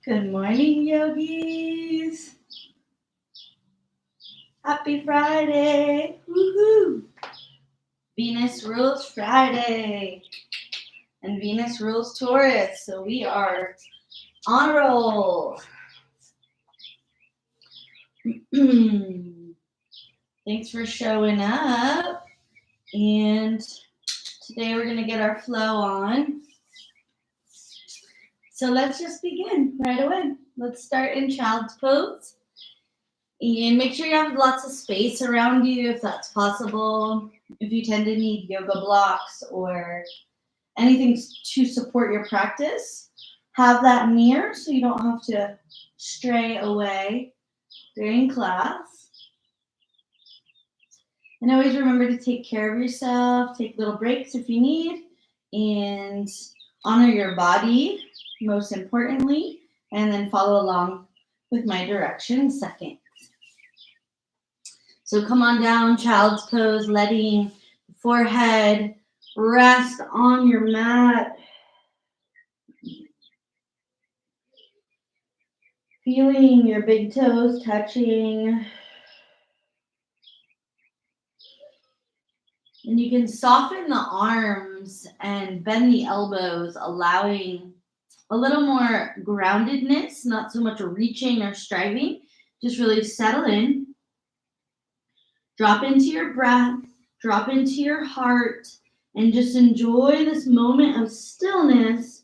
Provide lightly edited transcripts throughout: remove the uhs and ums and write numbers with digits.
Good morning, yogis. Happy Friday. Woohoo. Venus rules Friday. And Venus rules Taurus. So we are on a roll. Thanks for showing up. And today we're going to get our flow on. So let's just begin right away. Let's start in child's pose. And make sure you have lots of space around you if that's possible. If you tend to need yoga blocks or anything to support your practice, have that near so you don't have to stray away during class. And always remember to take care of yourself, take little breaks if you need, and honor your body, most importantly, and then follow along with my direction second. So come on down, child's pose, letting the forehead rest on your mat. Feeling your big toes touching. And you can soften the arms and bend the elbows, allowing a little more groundedness, not so much reaching or striving. Just really settle in. Drop into your breath, drop into your heart, and just enjoy this moment of stillness,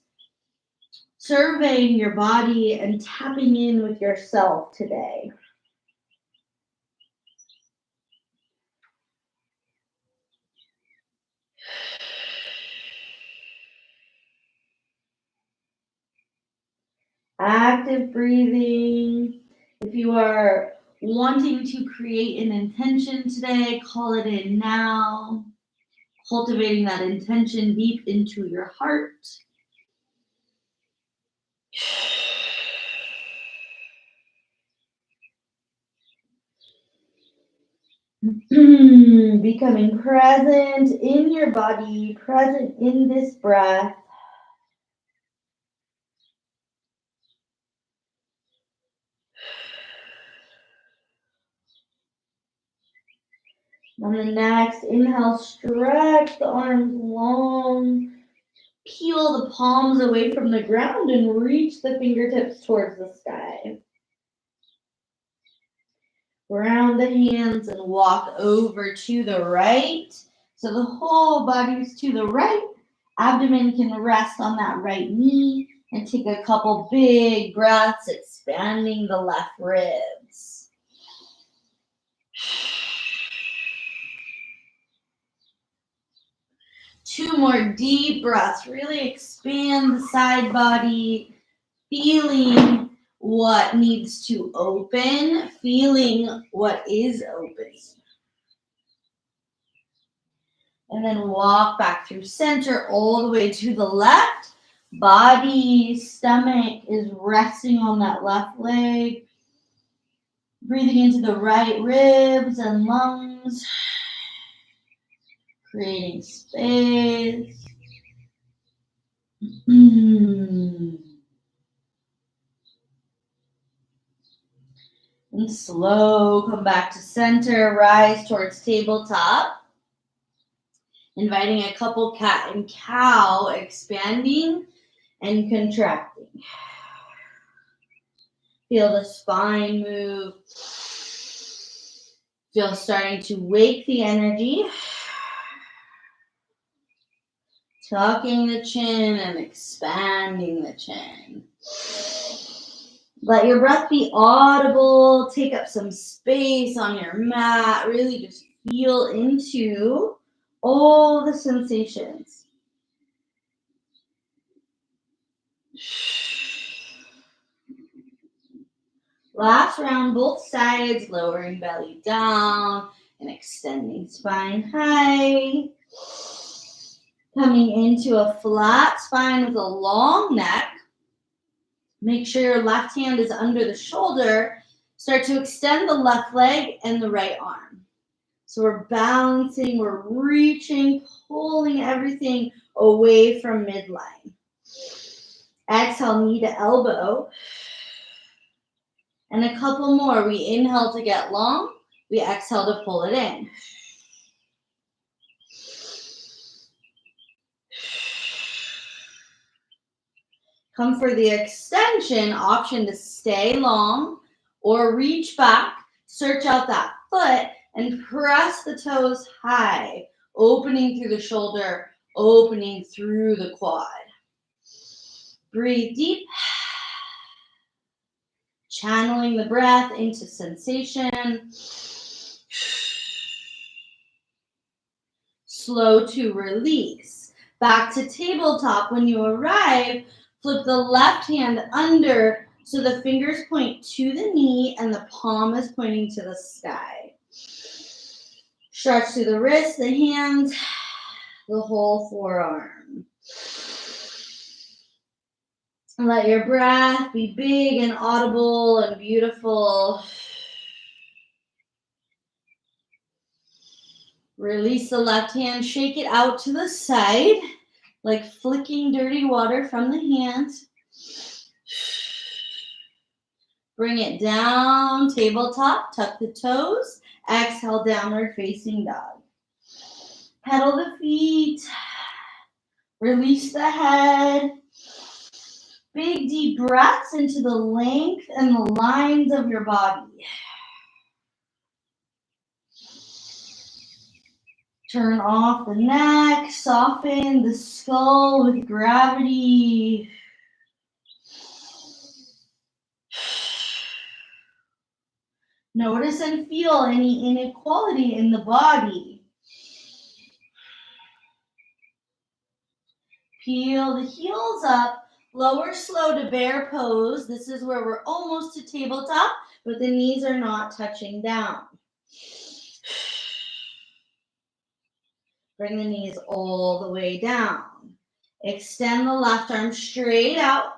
surveying your body and tapping in with yourself today. Active breathing. If you are wanting to create an intention today, call it in now. Cultivating that intention deep into your heart. Becoming present in your body, present in this breath. On the next inhale, stretch the arms long. Peel the palms away from the ground and reach the fingertips towards the sky. Round the hands and walk over to the right. So the whole body's to the right. Abdomen can rest on that right knee and take a couple big breaths, expanding the left ribs. Two more deep breaths. Really expand the side body, feeling what needs to open, feeling what is open. And then walk back through center all the way to the left. Body, stomach is resting on that left leg. Breathing into the right ribs and lungs. Creating space. And slow, come back to center, rise towards tabletop. Inviting a couple cat and cow, expanding and contracting. Feel the spine move. Feel starting to wake the energy. Tucking the chin and expanding the chin. Let your breath be audible. Take up some space on your mat. Really just feel into all the sensations. Last round, both sides, lowering belly down and extending spine high. Coming into a flat spine with a long neck. Make sure your left hand is under the shoulder. Start to extend the left leg and the right arm. So we're balancing, we're reaching, pulling everything away from midline. Exhale, knee to elbow. And a couple more. We inhale to get long. We exhale to pull it in. Come for the extension, option to stay long or reach back, search out that foot and press the toes high, opening through the shoulder, opening through the quad. Breathe deep, channeling the breath into sensation. Slow to release. Back to tabletop. When you arrive, flip the left hand under so the fingers point to the knee and the palm is pointing to the sky. Stretch through the wrists, the hands, the whole forearm. And let your breath be big and audible and beautiful. Release the left hand, shake it out to the side, like flicking dirty water from the hands. Bring it down, tabletop, tuck the toes. Exhale, downward facing dog. Pedal the feet. Release the head. Big deep breaths into the length and the lines of your body. Turn off the neck, soften the skull with gravity. Notice and feel any inequality in the body. Peel the heels up, lower slow to bear pose. This is where we're almost to tabletop, but the knees are not touching down. Bring the knees all the way down. Extend the left arm straight out.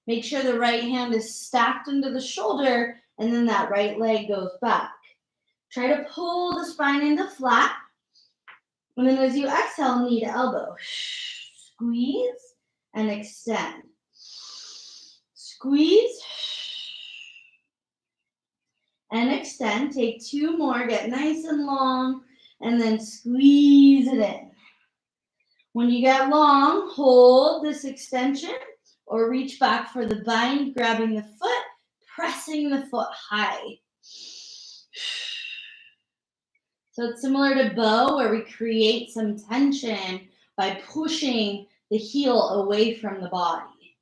Make sure the right hand is stacked into the shoulder, and then that right leg goes back. Try to pull the spine into flat. And then as you exhale, knee to elbow. Squeeze and extend. Squeeze and extend. Take two more. Get nice and long. And then squeeze it in. When you get long, hold this extension or reach back for the bind, grabbing the foot, pressing the foot high. So it's similar to bow where we create some tension by pushing the heel away from the body.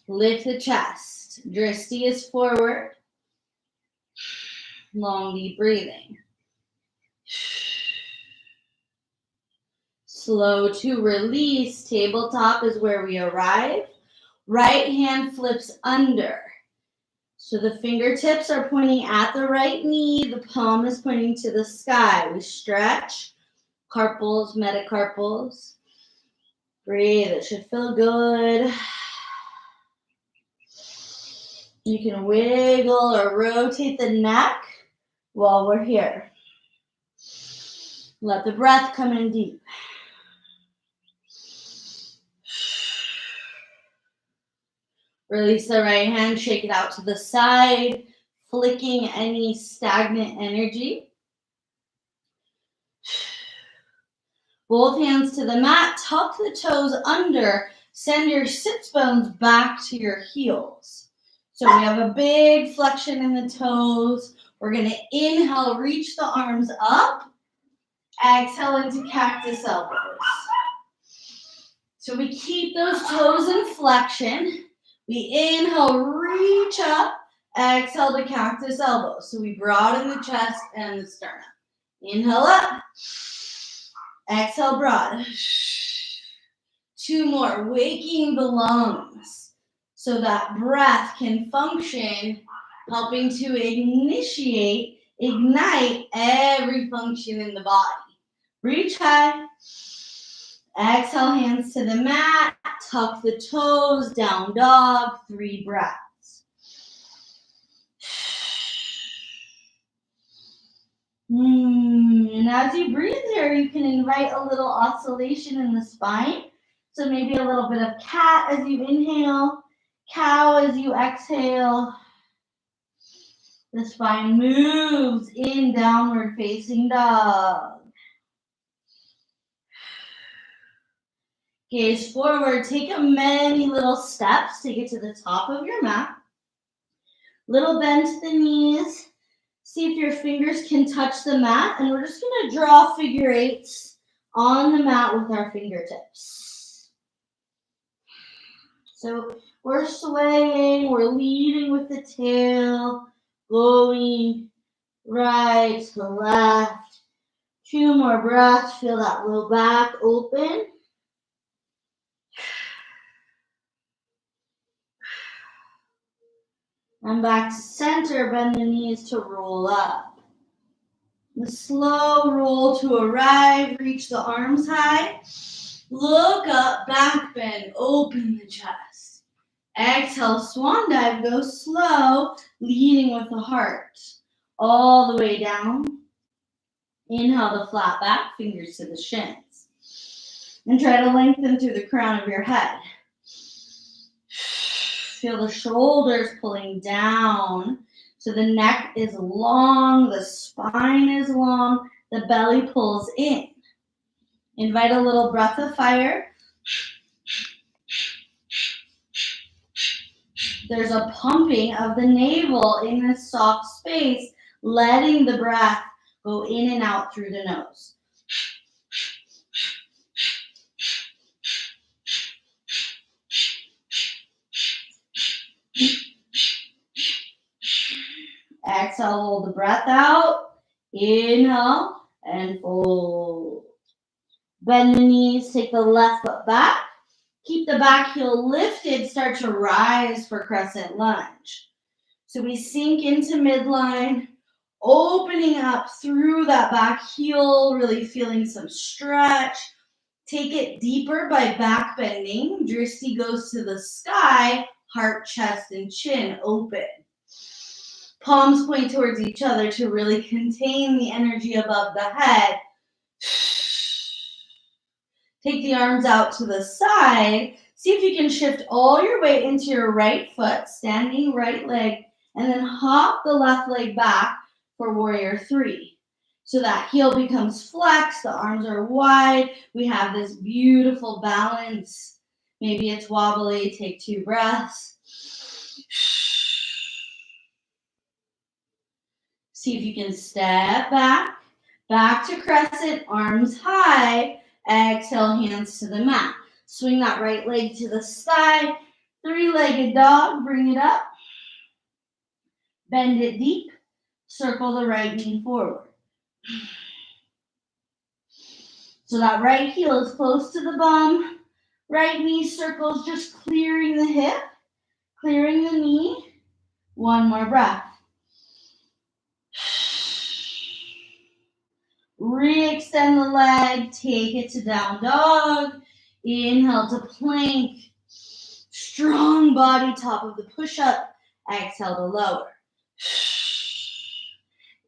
Lift the chest. Drishti is forward. Long, deep breathing. Slow to release. Tabletop is where we arrive. Right hand flips under. So the fingertips are pointing at the right knee. The palm is pointing to the sky. We stretch. Carpals, metacarpals. Breathe. It should feel good. You can wiggle or rotate the neck while we're here. Let the breath come in deep. Release the right hand, shake it out to the side, flicking any stagnant energy. Both hands to the mat, tuck the toes under, send your sits bones back to your heels. So we have a big flexion in the toes. We're going to inhale, reach the arms up. Exhale into cactus elbows. So we keep those toes in flexion. We inhale, reach up. Exhale to cactus elbows. So we broaden the chest and the sternum. Inhale up. Exhale, broad. Two more, waking the lungs so that breath can function, helping to ignite every function in the body. Reach high. Exhale, hands to the mat. Tuck the toes, down dog, 3 breaths. And as you breathe here, you can invite a little oscillation in the spine. So maybe a little bit of cat as you inhale, Cow as you exhale. The spine moves in downward facing dog. Gaze forward. Take many little steps to get to the top of your mat. Little bend to the knees. See if your fingers can touch the mat. And we're just going to draw figure eights on the mat with our fingertips. So we're swaying. We're leading with the tail. Going right to left. 2 more breaths. Feel that low back open. And back to center. Bend the knees to roll up. The slow roll to arrive. Reach the arms high. Look up, back bend. Open the chest. Exhale, swan dive. Go slow, leading with the heart. All the way down. Inhale the flat back, fingers to the shins. And try to lengthen through the crown of your head. Feel the shoulders pulling down. So the neck is long, the spine is long, the belly pulls in. Invite a little breath of fire. There's a pumping of the navel in this soft space, letting the breath go in and out through the nose. Exhale, hold the breath out. Inhale and fold. Bend the knees, take the left foot back. Keep the back heel lifted, start to rise for crescent lunge. So we sink into midline, opening up through that back heel, really feeling some stretch. Take it deeper by back bending. Drishti goes to the sky, heart, chest, and chin open. Palms point towards each other to really contain the energy above the head. Take the arms out to the side. See if you can shift all your weight into your right foot, standing right leg, and then hop the left leg back for warrior 3. So that heel becomes flexed, the arms are wide. We have this beautiful balance. Maybe it's wobbly, take 2 breaths. See if you can step back, back to crescent, arms high. Exhale, hands to the mat. Swing that right leg to the side. 3-legged dog, bring it up. Bend it deep. Circle the right knee forward. So that right heel is close to the bum. Right knee circles, just clearing the hip, clearing the knee. 1 more breath. Re-extend the leg, take it to down dog. Inhale to plank. Strong body, top of the push-up. Exhale to lower.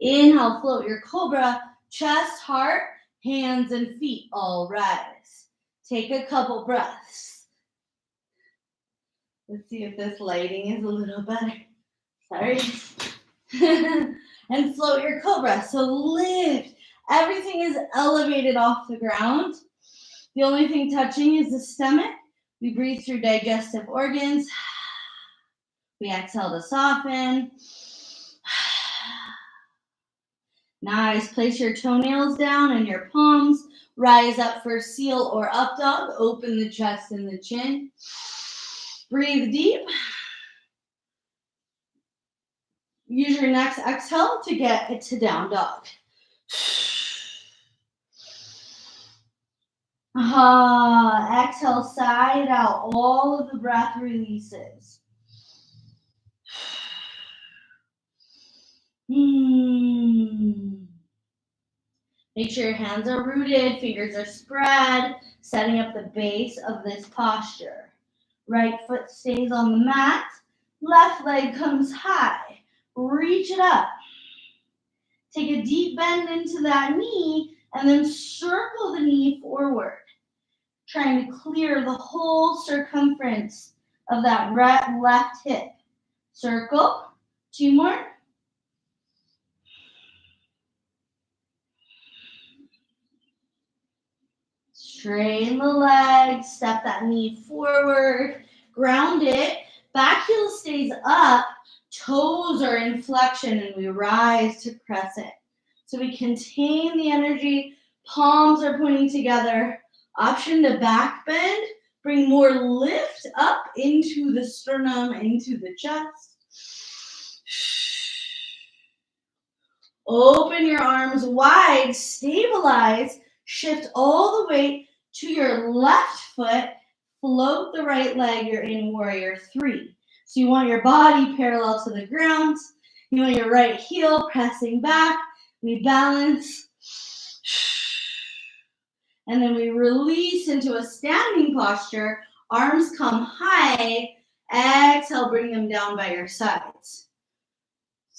Inhale, float your cobra. Chest, heart, hands, and feet all rise. Take a couple breaths. Let's see if this lighting is a little better. Sorry. And float your cobra. So lift. Everything is elevated off the ground. The only thing touching is the stomach. We breathe through digestive organs. We exhale to soften. Nice. Place your toenails down and your palms. Rise up for seal or up dog. Open the chest and the chin. Breathe deep. Use your next exhale to get it to down dog. Exhale, side out. All of the breath releases. Make sure your hands are rooted, fingers are spread, setting up the base of this posture. Right foot stays on the mat. Left leg comes high. Reach it up. Take a deep bend into that knee and then circle the knee forward. Trying to clear the whole circumference of that left hip. Circle. 2 more. Straighten the legs, step that knee forward, ground it. Back heel stays up, toes are in flexion, and we rise to crescent. So we contain the energy, palms are pointing together. Option to back bend, bring more lift up into the sternum, into the chest. Open your arms wide, stabilize, shift all the weight to your left foot, float the right leg, you're in warrior 3. So you want your body parallel to the ground, you want your right heel pressing back, we balance, and then we release into a standing posture, arms come high, exhale, bring them down by your sides.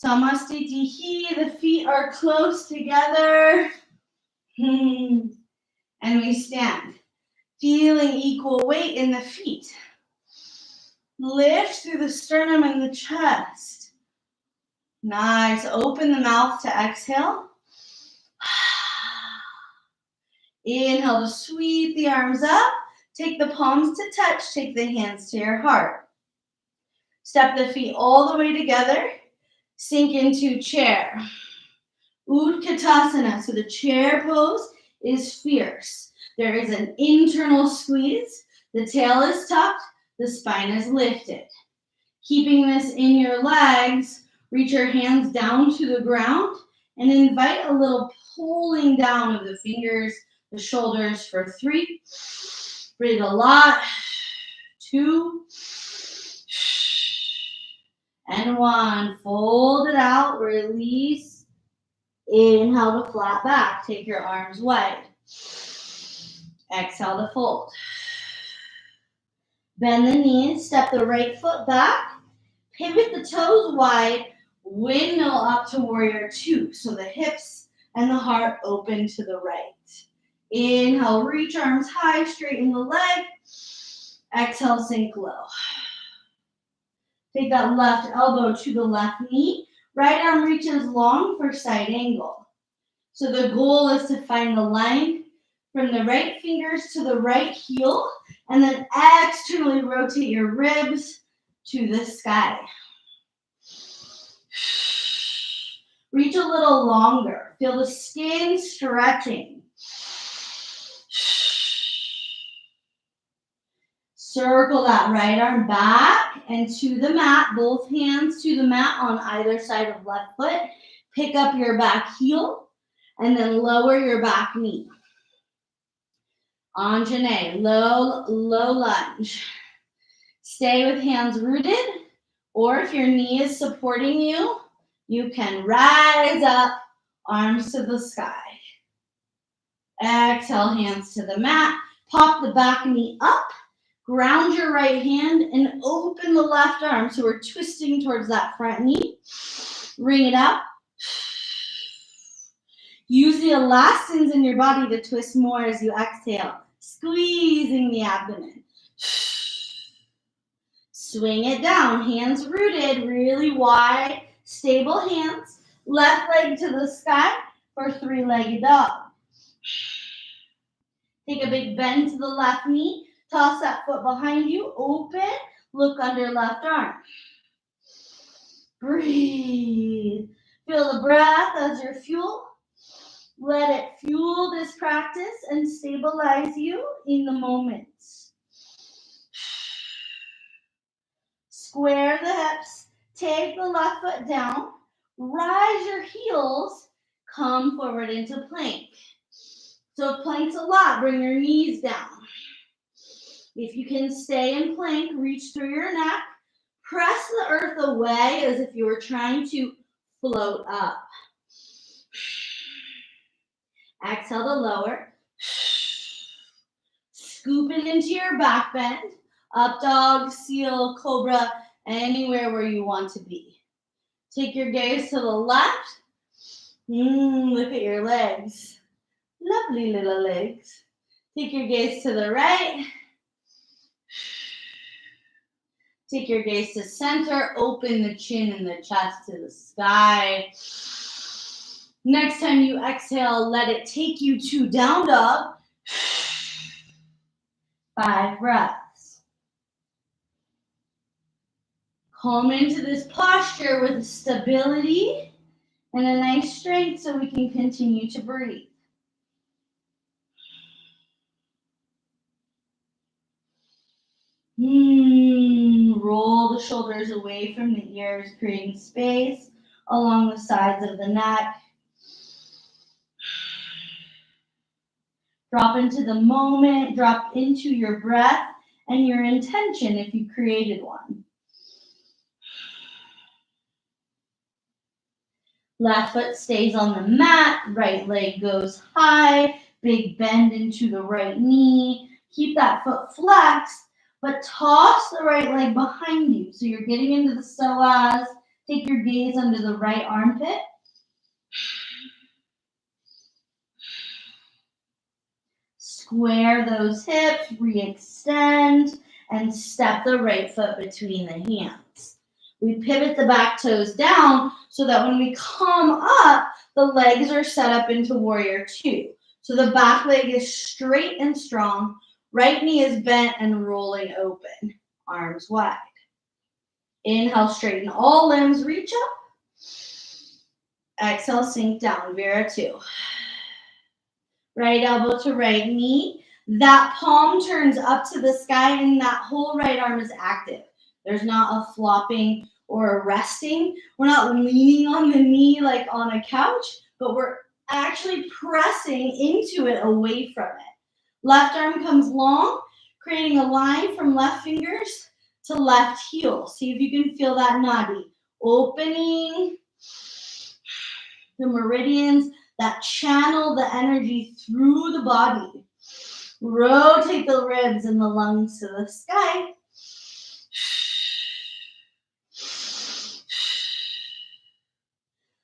Samastitihi, the feet are close together. And we stand, feeling equal weight in the feet. Lift through the sternum and the chest. Nice. Open the mouth to exhale. Inhale to sweep the arms up. Take the palms to touch. Take the hands to your heart. Step the feet all the way together. Sink into chair. Utkatasana. So the chair pose is fierce. There is an internal squeeze. The tail is tucked. The spine is lifted. Keeping this in your legs, reach your hands down to the ground and invite a little pulling down of the fingers, the shoulders for 3. Breathe a lot. 2. And 1. Fold it out. Release. Inhale to flat back. Take your arms wide. Exhale to fold. Bend the knees. Step the right foot back. Pivot the toes wide. Windmill up to warrior 2. So the hips and the heart open to the right. Inhale, reach arms high, straighten the leg. Exhale, sink low. Take that left elbow to the left knee. Right arm reaches long for side angle. So the goal is to find the line from the right fingers to the right heel, and then externally rotate your ribs to the sky. Reach a little longer. Feel the skin stretching. Circle that right arm back and to the mat, both hands to the mat on either side of left foot. Pick up your back heel and then lower your back knee. Anjane, low lunge. Stay with hands rooted, or if your knee is supporting you, you can rise up, arms to the sky. Exhale, hands to the mat. Pop the back knee up. Ground your right hand and open the left arm. So we're twisting towards that front knee. Ring it up. Use the elastins in your body to twist more as you exhale. Squeezing the abdomen. Swing it down. Hands rooted, really wide. Stable hands. Left leg to the sky for 3-legged dog. Take a big bend to the left knee. Toss that foot behind you. Open. Look under left arm. Breathe. Feel the breath as your fuel. Let it fuel this practice and stabilize you in the moment. Square the hips. Take the left foot down. Rise your heels. Come forward into plank. So if plank's a lot, bring your knees down. If you can stay in plank, reach through your neck. Press the earth away as if you were trying to float up. Exhale to lower. Scoop it into your back bend. Up dog, seal, cobra, anywhere where you want to be. Take your gaze to the left. Look at your legs. Lovely little legs. Take your gaze to the right. Take your gaze to center. Open the chin and the chest to the sky. Next time you exhale, let it take you to down dog. 5 breaths. Come into this posture with stability and a nice strength so we can continue to breathe. Roll the shoulders away from the ears, creating space along the sides of the neck. Drop into the moment, drop into your breath and your intention if you created one. Left foot stays on the mat, right leg goes high, big bend into the right knee. Keep that foot flexed, but toss the right leg behind you. So you're getting into the psoas. Take your gaze under the right armpit. Square those hips, re-extend, and step the right foot between the hands. We pivot the back toes down so that when we come up, the legs are set up into warrior 2. So the back leg is straight and strong. Right knee is bent and rolling open. Arms wide. Inhale, straighten all limbs, reach up. Exhale, sink down, Vira 2. Right elbow to right knee. That palm turns up to the sky and that whole right arm is active. There's not a flopping or a resting. We're not leaning on the knee like on a couch, but we're actually pressing into it away from it. Left arm comes long, creating a line from left fingers to left heel. See if you can feel that nadi. Opening the meridians that channel the energy through the body. Rotate the ribs and the lungs to the sky.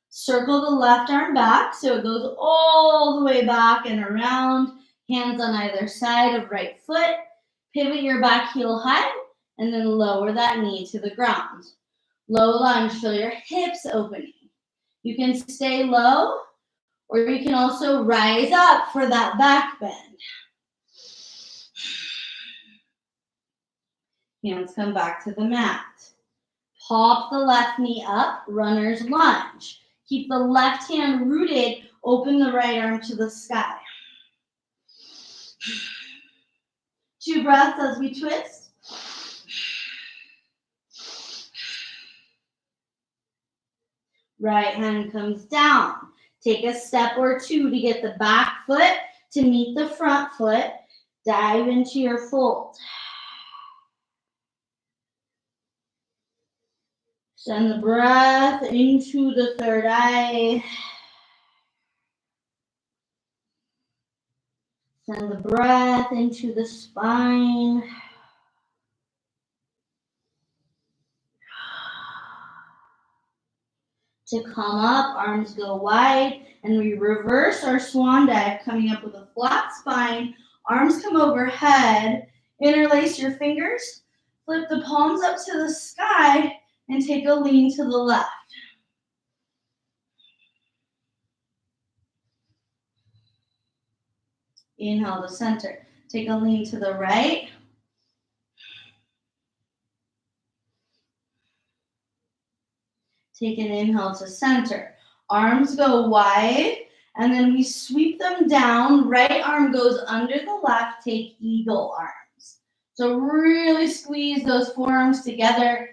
Circle the left arm back so it goes all the way back and around. Hands on either side of right foot. Pivot your back heel high and then lower that knee to the ground. Low lunge, feel your hips opening. You can stay low or you can also rise up for that back bend. Hands come back to the mat. Pop the left knee up, runner's lunge. Keep the left hand rooted, open the right arm to the sky. 2 breaths as we twist. Right hand comes down. Take a step or 2 to get the back foot to meet the front foot. Dive into your fold. Send the breath into the third eye. Send the breath into the spine. To come up, arms go wide, and we reverse our swan dive, coming up with a flat spine. Arms come overhead. Interlace your fingers. Flip the palms up to the sky and take a lean to the left. Inhale to center. Take a lean to the right. Take an inhale to center. Arms go wide, and then we sweep them down. Right arm goes under the left. Take eagle arms. So really squeeze those forearms together.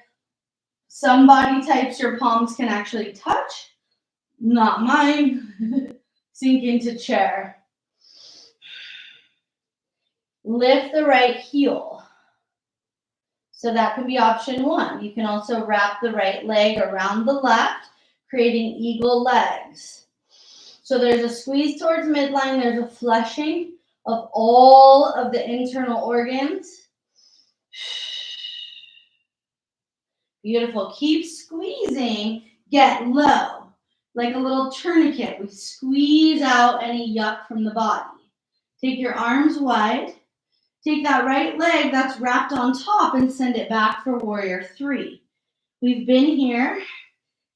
Some body types, your palms can actually touch. Not mine. Sink into chair. Lift the right heel. So that could be option 1. You can also wrap the right leg around the left, creating eagle legs. So there's a squeeze towards midline. There's a flushing of all of the internal organs. Beautiful. Keep squeezing. Get low. Like a little tourniquet. We squeeze out any yuck from the body. Take your arms wide. Take that right leg that's wrapped on top and send it back for warrior 3. We've been here.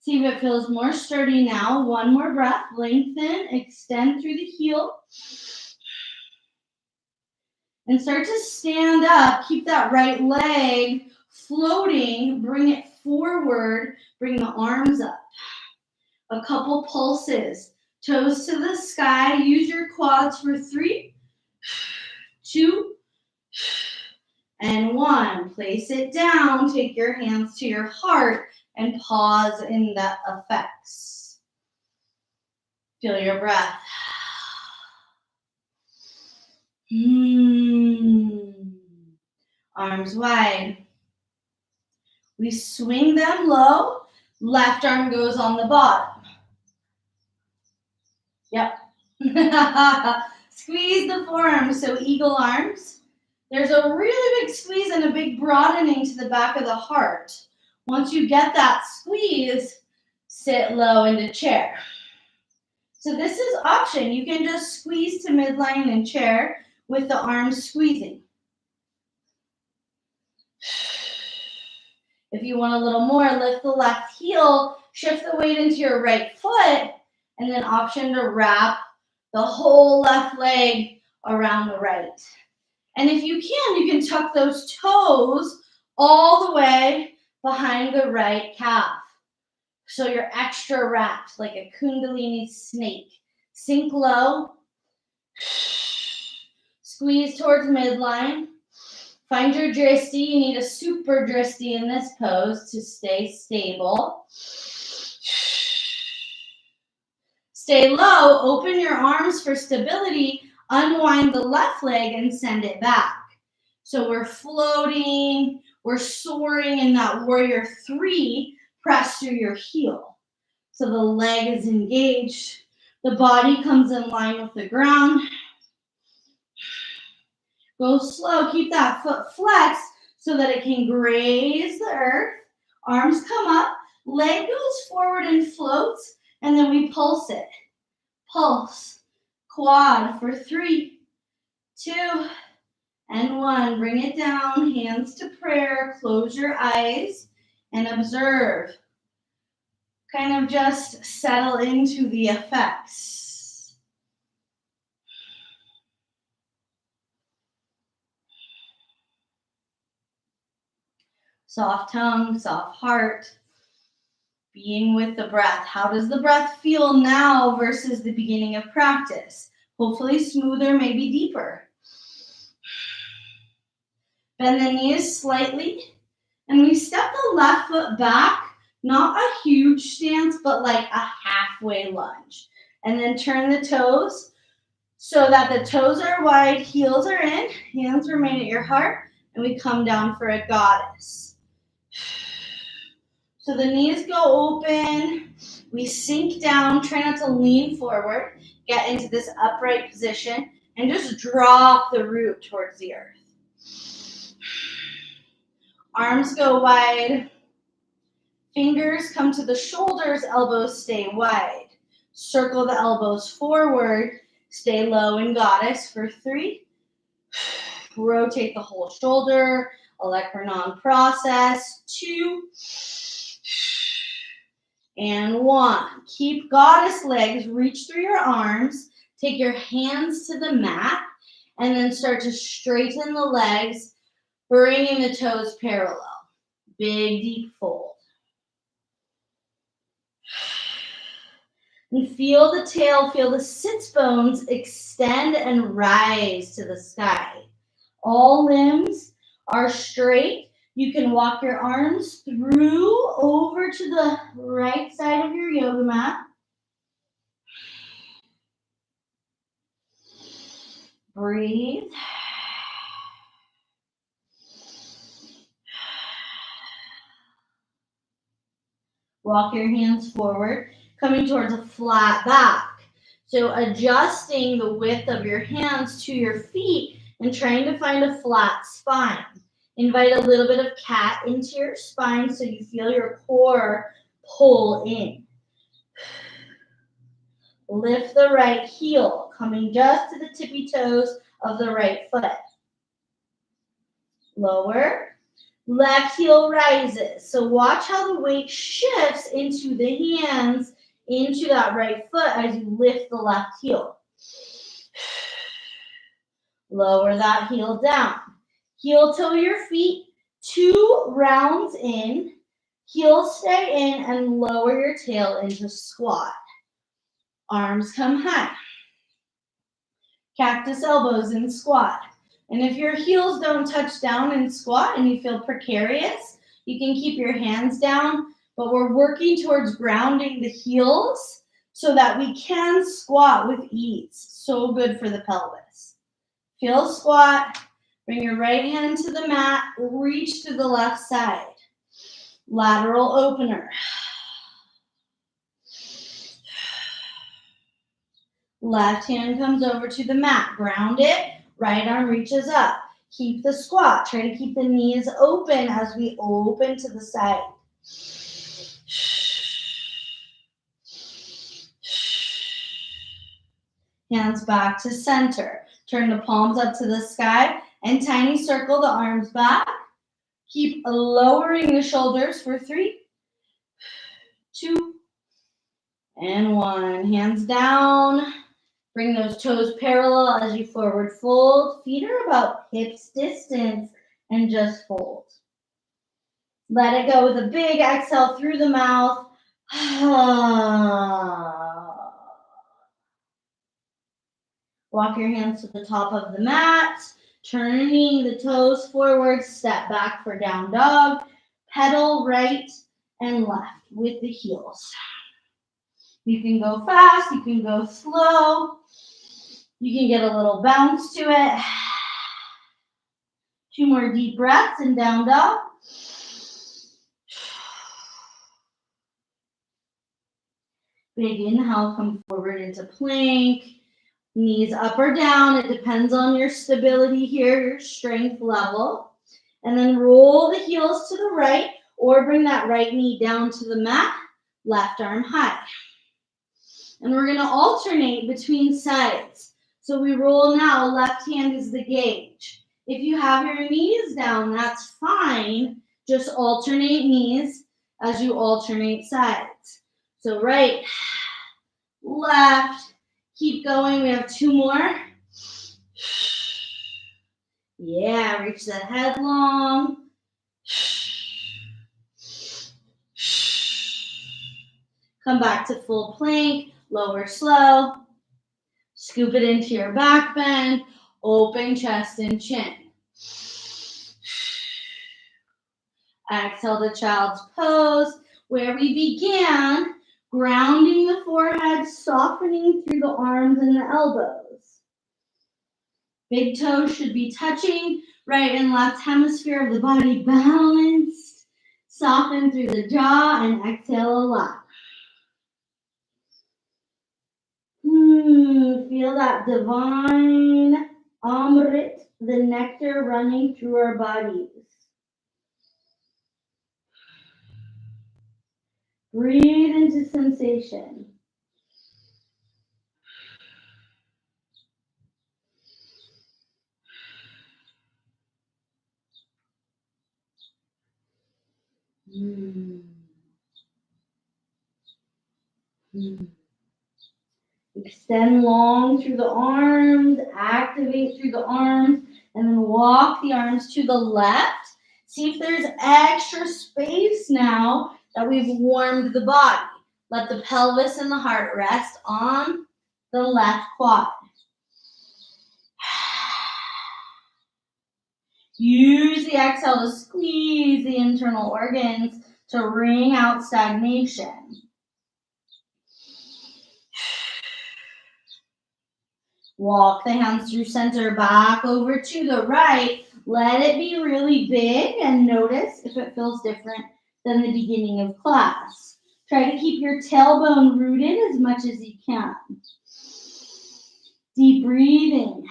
See if it feels more sturdy now. One more breath. Lengthen, extend through the heel. And start to stand up. Keep that right leg floating. Bring it forward. Bring the arms up. A couple pulses. Toes to the sky. Use your quads for 3, 2, and 1. Place it down. Take your hands to your heart and pause in the effects. Feel your breath. Arms wide. We swing them low. Left arm goes on the bottom. Yep. Squeeze the forearms, so eagle arms. There's a really big squeeze and a big broadening to the back of the heart. Once you get that squeeze, sit low into chair. So this is option. You can just squeeze to midline in chair with the arms squeezing. If you want a little more, lift the left heel, shift the weight into your right foot, and then option to wrap the whole left leg around the right. And if you can tuck those toes all the way behind the right calf. So you're extra wrapped like a kundalini snake. Sink low. Squeeze towards midline. Find your drishti. You need a super drishti in this pose to stay stable. Stay low. Open your arms for stability. Unwind the left leg and send it back. So we're floating. We're soaring in that warrior 3. Press through your heel. So the leg is engaged. The body comes in line with the ground. Go slow. Keep that foot flexed so that it can graze the earth. Arms come up. Leg goes forward and floats. And then we pulse it. Pulse. Quad for 3, 2, and 1. Bring it down. Hands to prayer. Close your eyes and observe. Kind of just settle into the effects. Soft tongue, soft heart. Being with the breath. How does the breath feel now versus the beginning of practice? Hopefully smoother, maybe deeper. Bend the knees slightly. And we step the left foot back. Not a huge stance, but like a halfway lunge. And then turn the toes so that the toes are wide, heels are in, hands remain at your heart, and we come down for a goddess. So the knees go open, we sink down, try not to lean forward, get into this upright position, and just drop the root towards the earth. Arms go wide. Fingers come to the shoulders, elbows stay wide. Circle the elbows forward, stay low in goddess for 3. Rotate the whole shoulder, Alekpranan process, 2, and 1. Keep goddess legs, reach through your arms, take your hands to the mat, and then start to straighten the legs, bringing the toes parallel. Big, deep fold. And feel the tail, feel the sits bones extend and rise to the sky. All limbs are straight. You can walk your arms through over to the right side of your yoga mat. Breathe. Walk your hands forward, coming towards a flat back. So adjusting the width of your hands to your feet and trying to find a flat spine. Invite a little bit of cat into your spine so you feel your core pull in. Lift the right heel, coming just to the tippy toes of the right foot. lower. Left heel rises. So watch how the weight shifts into the hands, into that right foot as you lift the left heel. Lower that heel down. Heel toe your feet, 2 rounds in. Heel stay in and lower your tail into squat. Arms come high. Cactus elbows in squat. And if your heels don't touch down in squat and you feel precarious, you can keep your hands down, but we're working towards grounding the heels so that we can squat with ease. So good for the pelvis. Feel squat. Bring your right hand to the mat. Reach to the left side. Lateral opener. Left hand comes over to the mat. Ground it. Right arm reaches up. Keep the squat. Try to keep the knees open as we open to the side. Hands back to center. Turn the palms up to the sky and tiny circle the arms back. Keep lowering the shoulders for 3, 2, and 1. Hands down. Bring those toes parallel as you forward fold. Feet are about hips distance and just fold. Let it go with a big exhale through the mouth. Walk your hands to the top of the mat. Turning the toes forward. Step back for down dog. Pedal right and left with the heels. You can go fast. You can go slow. You can get a little bounce to it. 2 more deep breaths and down dog. Big inhale, come forward into plank. Knees up or down. It depends on your stability here, your strength level. And then roll the heels to the right or bring that right knee down to the mat. Left arm high. And we're going to alternate between sides. So we roll now. Left hand is the gauge. If you have your knees down, that's fine. Just alternate knees as you alternate sides. So right, left, keep going. We have 2 more. Yeah, reach the head long. Come back to full plank, lower slow. Scoop it into your back bend, open chest and chin. Exhale to child's pose, where we began, grounding the forehead, softening through the arms and the elbows. Big toes should be touching, right and left hemisphere of the body balanced. Soften through the jaw and exhale a lot. Feel that divine Amrit, the nectar running through our bodies. Breathe into sensation. Extend long through the arms, activate through the arms, and then walk the arms to the left. See if there's extra space now that we've warmed the body. Let the pelvis and the heart rest on the left quad. Use the exhale to squeeze the internal organs to wring out stagnation. Walk the hands through center, back over to the right. Let it be really big and notice if it feels different than the beginning of class. Try to keep your tailbone rooted as much as you can. Deep breathing.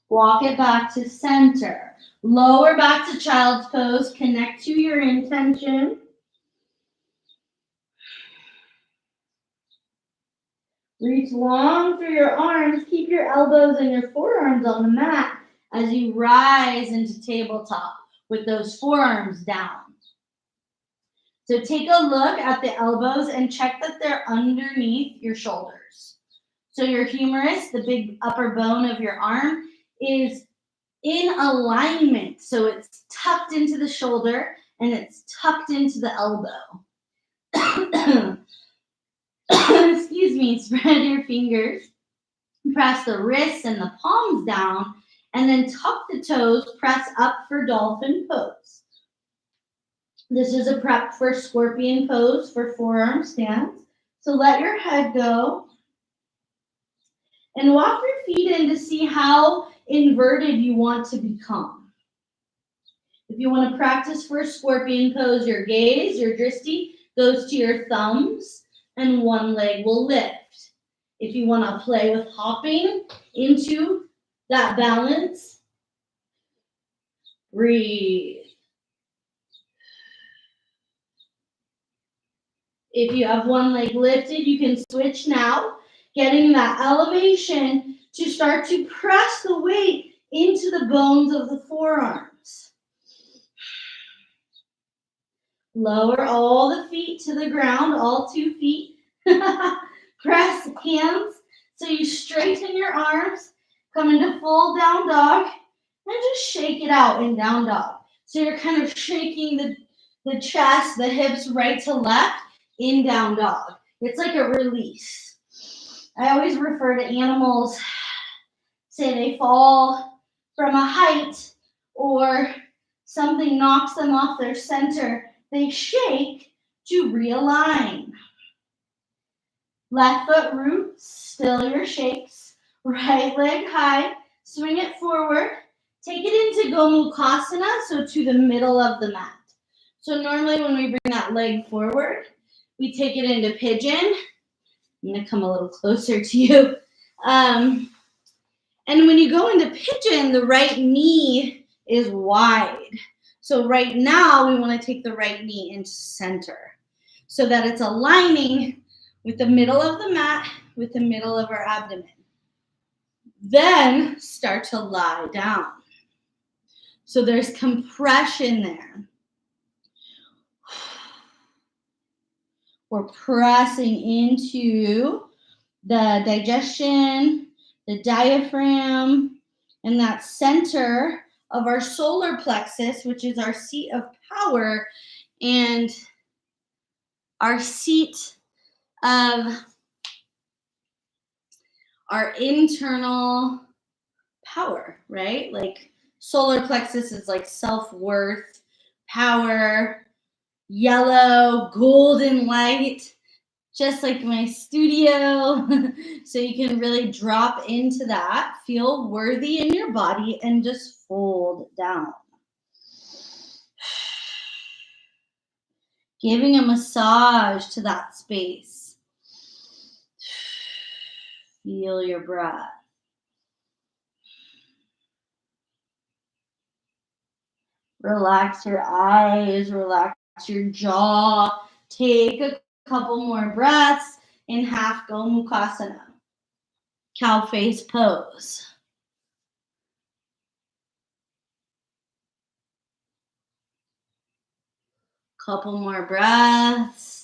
Walk it back to center. Lower back to child's pose. Connect to your intention. Reach long through your arms. Keep your elbows and your forearms on the mat as you rise into tabletop with those forearms down. So take a look at the elbows and check that they're underneath your shoulders. So your humerus, the big upper bone of your arm, is in alignment. So it's tucked into the shoulder and it's tucked into the elbow. Excuse me, spread your fingers. Press the wrists and the palms down, and then tuck the toes, press up for dolphin pose. This is a prep for scorpion pose for forearm stance. So let your head go. And walk your feet in to see how inverted you want to become. If you want to practice for scorpion pose, your gaze, your drishti, goes to your thumbs, and one leg will lift. If you want to play with hopping into that balance, breathe. If you have one leg lifted, you can switch now, getting that elevation to start to press the weight into the bones of the forearms. Lower all the feet to the ground, all 2 feet. Press hands so you straighten your arms, come into full down dog, and just shake it out in down dog. So you're kind of shaking the chest, the hips right to left in down dog. It's like a release. I always refer to animals, say they fall from a height or something knocks them off their center. They shake to realign. Left foot roots, still your shakes. Right leg high, swing it forward. Take it into Gomukhasana, so to the middle of the mat. So normally when we bring that leg forward, we take it into pigeon. I'm going to come a little closer to you. And when you go into pigeon, the right knee is wide. So right now, we want to take the right knee into center so that it's aligning with the middle of the mat, with the middle of our abdomen. Then start to lie down. So there's compression there. We're pressing into the digestion, the diaphragm, and that center of our solar plexus, which is our seat of power and our seat of our internal power, right? Like solar plexus is like self-worth, power, yellow, golden light, just like my studio. So you can really drop into that, feel worthy in your body, and just fold down. Giving a massage to that space. Feel your breath. Relax your eyes, relax your jaw. Take a couple more breaths in half Gomukhasana. Cow face pose. Couple more breaths.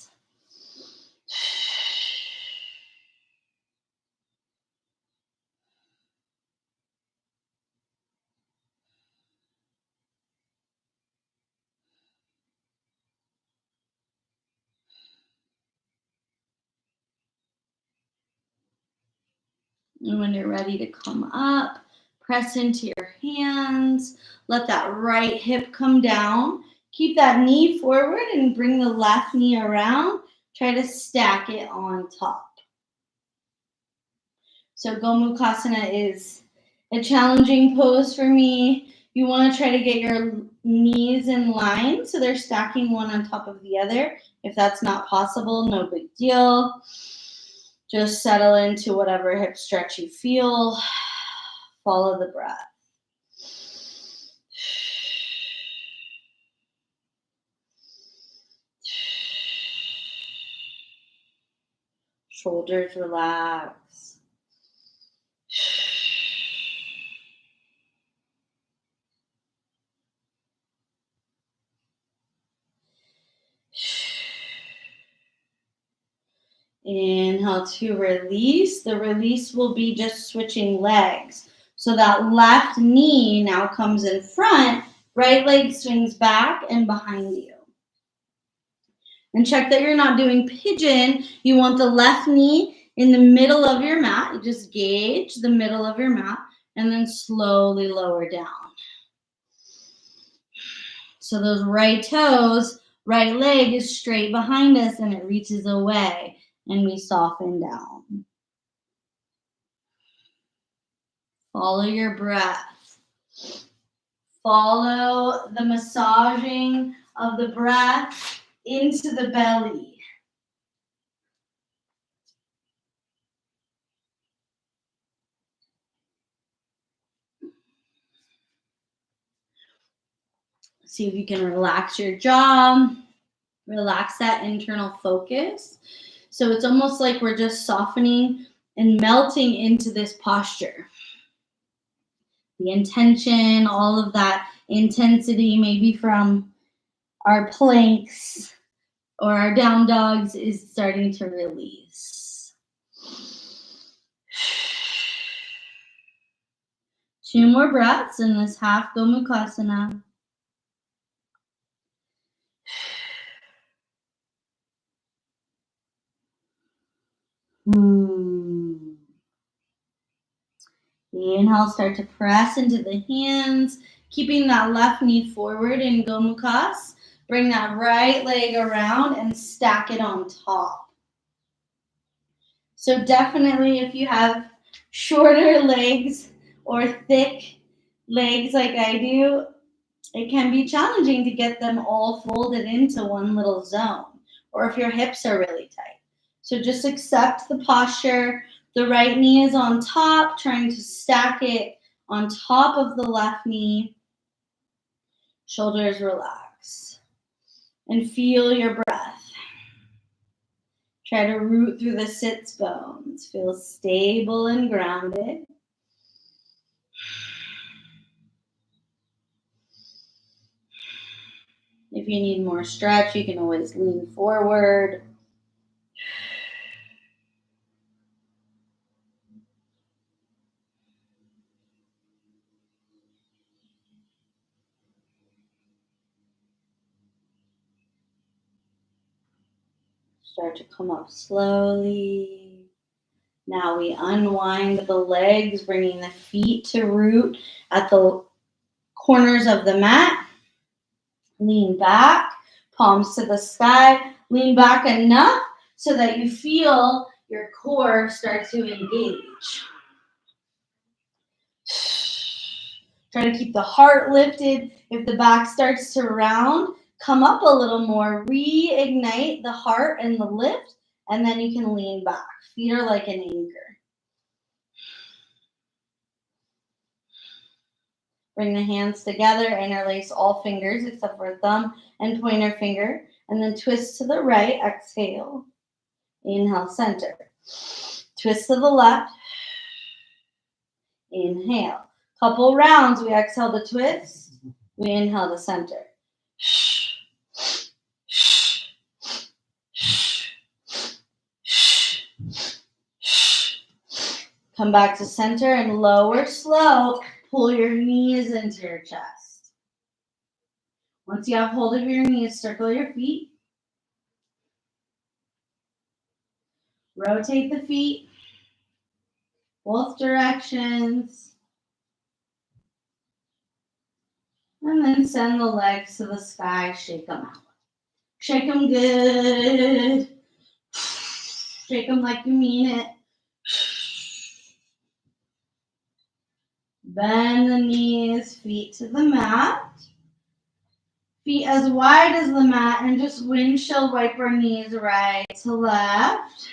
And when you're ready to come up, press into your hands. Let that right hip come down. Keep that knee forward and bring the left knee around. Try to stack it on top. So Gomukhasana is a challenging pose for me. You want to try to get your knees in line so they're stacking one on top of the other. If that's not possible, no big deal. Just settle into whatever hip stretch you feel. Follow the breath. Shoulders relax. Inhale to release. The release will be just switching legs. So that left knee now comes in front, right leg swings back and behind you. And check that you're not doing pigeon. You want the left knee in the middle of your mat. You just gauge the middle of your mat and then slowly lower down. So those right toes, right leg is straight behind us and it reaches away and we soften down. Follow your breath. Follow the massaging of the breath into the belly. See if you can relax your jaw, relax that internal focus. So it's almost like we're just softening and melting into this posture. The intention, all of that intensity, maybe from our planks or our down dogs, is starting to release. 2 more breaths in this half Gomukhasana. Inhale, start to press into the hands, keeping that left knee forward in Gomukhas. Bring that right leg around and stack it on top. So definitely if you have shorter legs or thick legs like I do, it can be challenging to get them all folded into one little zone, or if your hips are really tight. So just accept the posture. The right knee is on top, trying to stack it on top of the left knee. Shoulders relax. And feel your breath. Try to root through the sits bones. Feel stable and grounded. If you need more stretch, you can always lean forward. Start to come up slowly. Now we unwind the legs, bringing the feet to root at the corners of the mat. Lean back, palms to the sky. Lean back enough so that you feel your core start to engage. Try to keep the heart lifted. If the back starts to round, come up a little more. Reignite the heart and the lift, and then you can lean back. Feet are like an anchor. Bring the hands together, interlace all fingers except for thumb and pointer finger, and then twist to the right, exhale. Inhale, center. Twist to the left. Inhale. Couple rounds, we exhale to twist. We inhale to center. Come back to center and lower slow. Pull your knees into your chest. Once you have hold of your knees, circle your feet. Rotate the feet both directions. And then send the legs to the sky. Shake them out. Shake them good. Shake them like you mean it. Bend the knees, feet to the mat. Feet as wide as the mat, and just windshield wiper knees right to left.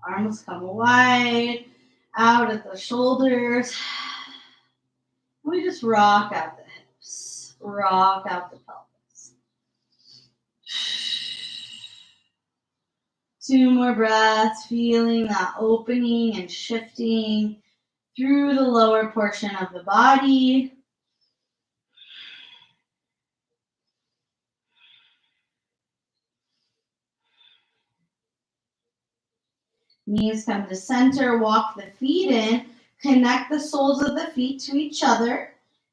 Arms come wide, out at the shoulders. We just rock out the hips, rock out the pelvis. 2 more breaths, feeling that opening and shifting through the lower portion of the body. Knees come to center, walk the feet in, connect the soles of the feet to each other,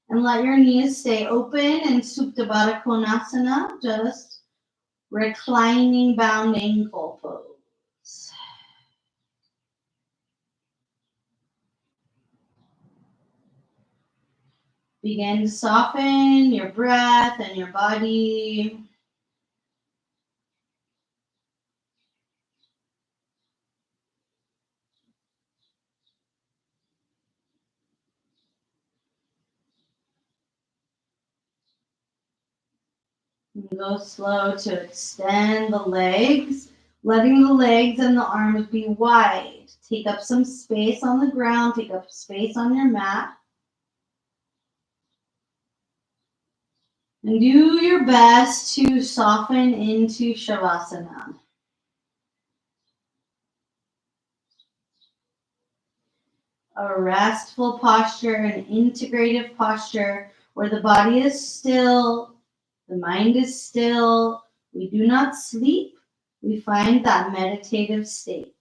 and let your knees stay open in Supta Baddha Konasana, just reclining bound ankle pose. Begin to soften your breath and your body. Go slow to extend the legs, letting the legs and the arms be wide. Take up some space on the ground, take up space on your mat. And do your best to soften into Shavasana. A restful posture, an integrative posture where the body is still, the mind is still. We do not sleep. We find that meditative state.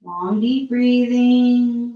Long, deep breathing.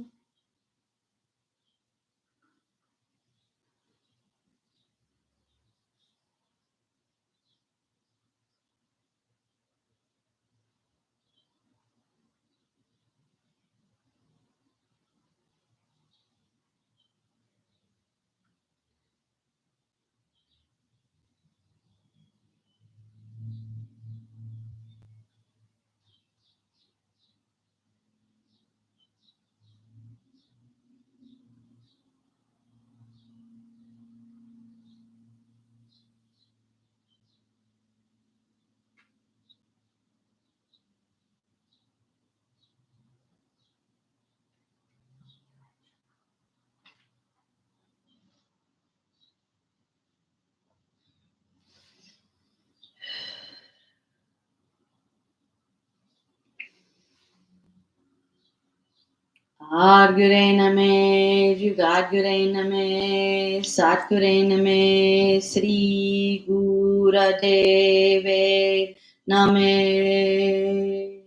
Adgure Name, Jugadgure Name, Satgure Name, Sri Gura Deve Name.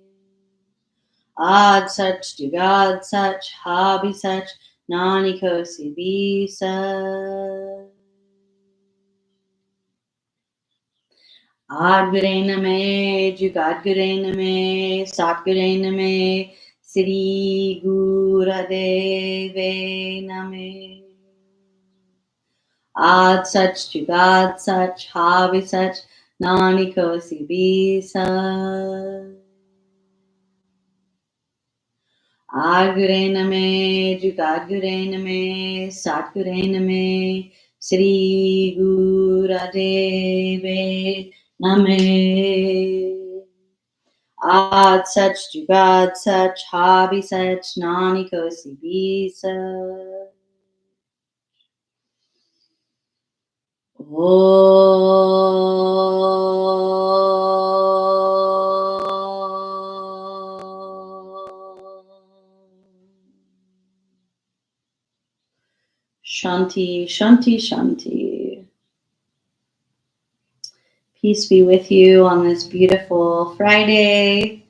Ad Sach, Jugad Sach, Habi Sach, Nani Kosi Bisa. Adgure Name, Jugadgure Name, Satgure Name, Sri Gura Deve Name. Ad Sach, Jugad Sach, Habi Sach, Nani Kosi Bisa. Adgure Name, Jugadgure Name, Satgure Name, Sri Gura Deve Name. Ad Sach, Jugad Sach, Habi Sach, Nani Kosi Bisa. Shanti, Shanti, Shanti. Peace be with you on this beautiful Friday.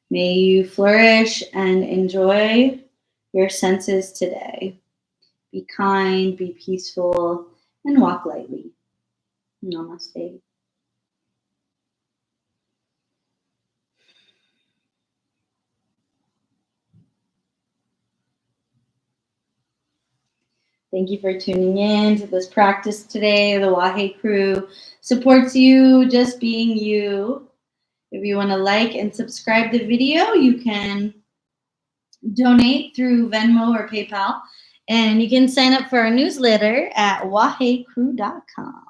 May you flourish and enjoy your senses today. Be kind, be peaceful, and walk lightly. Namaste. Thank you for tuning in to this practice today. The Wahe crew supports you just being you. If you want to like and subscribe the video, you can donate through Venmo or PayPal. And you can sign up for our newsletter at wahecrew.com.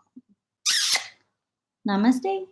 Namaste.